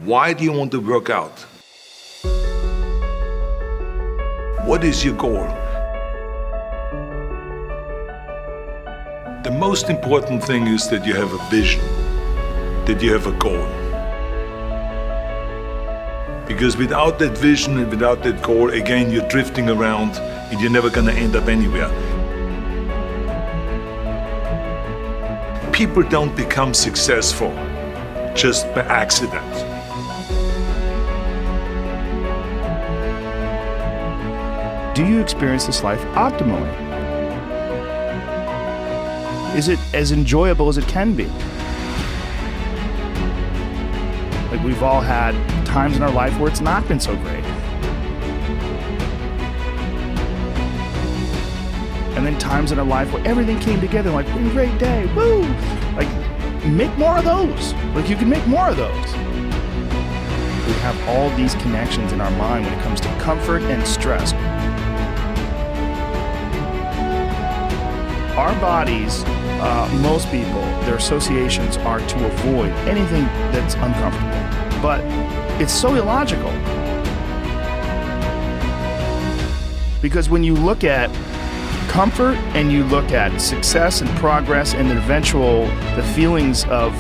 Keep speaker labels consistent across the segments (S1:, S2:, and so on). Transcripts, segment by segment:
S1: Why do you want to work out? What is your goal? The most important thing is that you have a vision, that you have a goal. Because without that vision and without that goal, again, you're drifting around and you're never going to end up anywhere. People don't become successful just by accident.
S2: Do you experience this life optimally? Is it as enjoyable as it can be? Like, we've all had times in our life where it's not been so great. And then times in our life where everything came together, like, what a great day, woo! Like, make more of those. Like, you can make more of those. We have all these connections in our mind when it comes to comfort and stress. Our bodies, most people, their associations are to avoid anything that's uncomfortable. But it's so illogical. Because when you look at comfort and you look at success and progress and the feelings of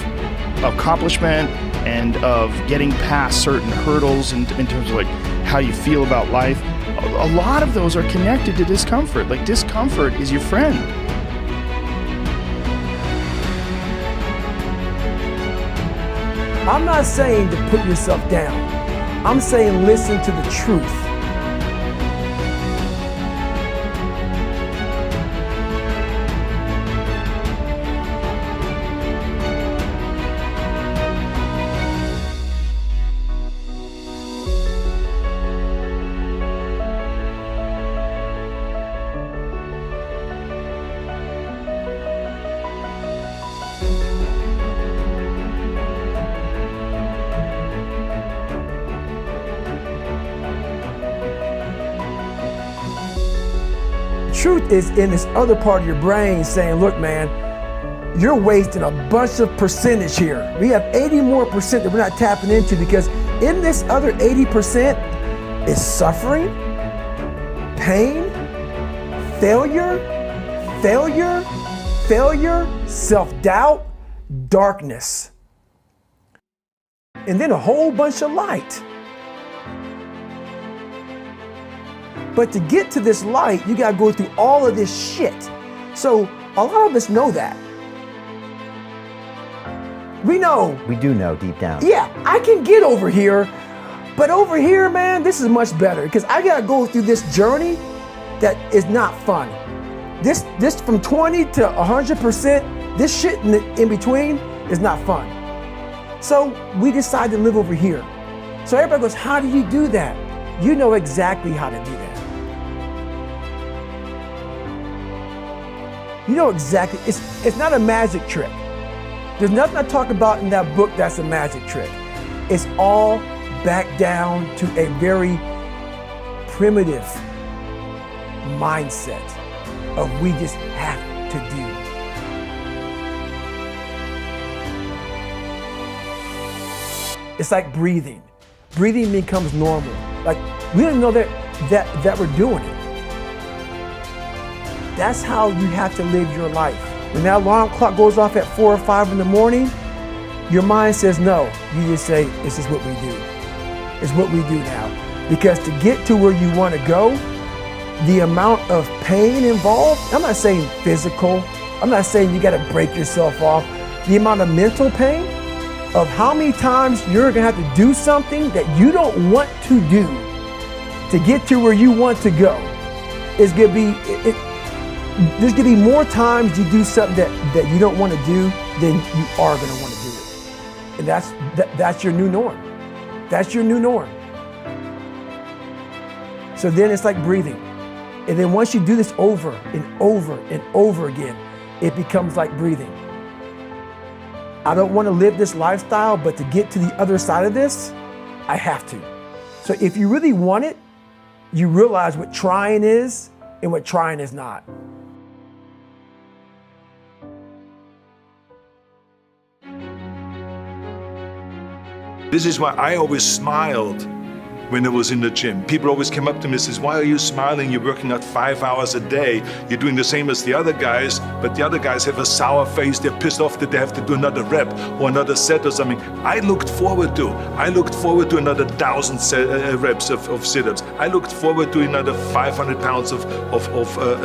S2: accomplishment and of getting past certain hurdles in terms of like how you feel about life, a lot of those are connected to discomfort. Like, discomfort is your friend.
S3: I'm not saying to put yourself down. I'm saying listen to the truth. Truth is in this other part of your brain saying, look, man, you're wasting a bunch of percentage here. We have 80 more percent that we're not tapping into, because in this other 80% is suffering, pain, failure, self-doubt, darkness, and then a whole bunch of light. But to get to this light, you gotta go through all of this shit. So a lot of us know that. We know.
S4: We do know deep down.
S3: Yeah, I can get over here, but over here, man, this is much better, because I gotta go through this journey that is not fun. This from 20 to 100%, this shit in between is not fun. So we decide to live over here. So everybody goes, how do you do that? You know exactly how to do that. You know exactly, it's not a magic trick. There's nothing I talk about in that book that's a magic trick. It's all back down to a very primitive mindset of we just have to do. It's like breathing. Breathing becomes normal. Like, we don't know that we're doing it. That's how you have to live your life. When that alarm clock goes off at 4 or 5 in the morning, your mind says no. You just say, this is what we do. It's what we do now. Because to get to where you want to go, the amount of pain involved, I'm not saying physical, I'm not saying you got to break yourself off. The amount of mental pain of how many times you're going to have to do something that you don't want to do to get to where you want to go is going to be, there's going to be more times you do something that you don't want to do than you are going to want to do it. And that's your new norm. That's your new norm. So then it's like breathing. And then once you do this over and over and over again, it becomes like breathing. I don't want to live this lifestyle, but to get to the other side of this, I have to. So if you really want it, you realize what trying is and what trying is not.
S1: This is why I always smiled when I was in the gym. People always came up to me and says, why are you smiling? You're working out 5 hours a day. You're doing the same as the other guys, but the other guys have a sour face. They're pissed off that they have to do another rep or another set or something. I looked forward to another 1,000 reps of sit-ups. I looked forward to another 500 pounds of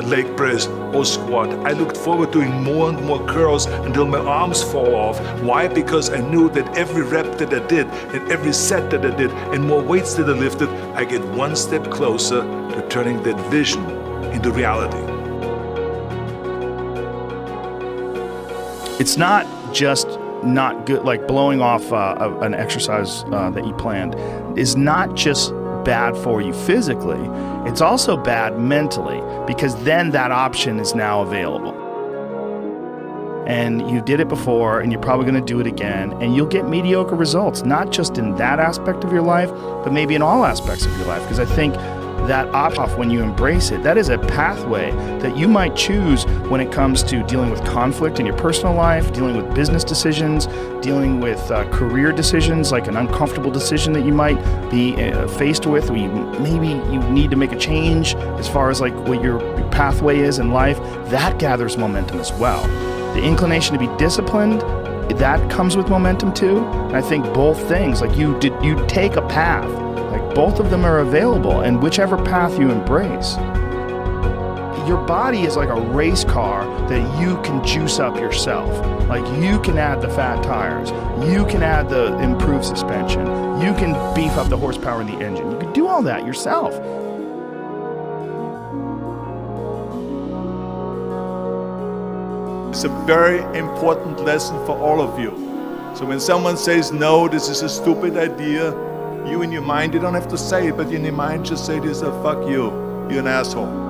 S1: leg press or squat. I looked forward to doing more and more curls until my arms fall off. Why? Because I knew that every rep that I did and every set that I did and more weights that I lifted, I get one step closer to turning that vision into reality.
S2: It's not just not good, like blowing off an exercise that you planned is not just bad for you physically, it's also bad mentally, because then that option is now available. And you did it before, and you're probably going to do it again, and you'll get mediocre results, not just in that aspect of your life, but maybe in all aspects of your life. Because I think that off when you embrace it, that is a pathway that you might choose when it comes to dealing with conflict in your personal life, dealing with business decisions, dealing with career decisions, like an uncomfortable decision that you might be faced with, where maybe you need to make a change as far as like what your pathway is in life. That gathers momentum as well. The inclination to be disciplined, that comes with momentum too. And I think both things, like you take a path, like both of them are available, and whichever path you embrace. Your body is like a race car that you can juice up yourself. Like you can add the fat tires, you can add the improved suspension, you can beef up the horsepower in the engine. You can do all that yourself.
S4: It's a very important lesson for all of you. So when someone says, no, this is a stupid idea, you in your mind, you don't have to say it, but in your mind just say this, fuck you, you're an asshole.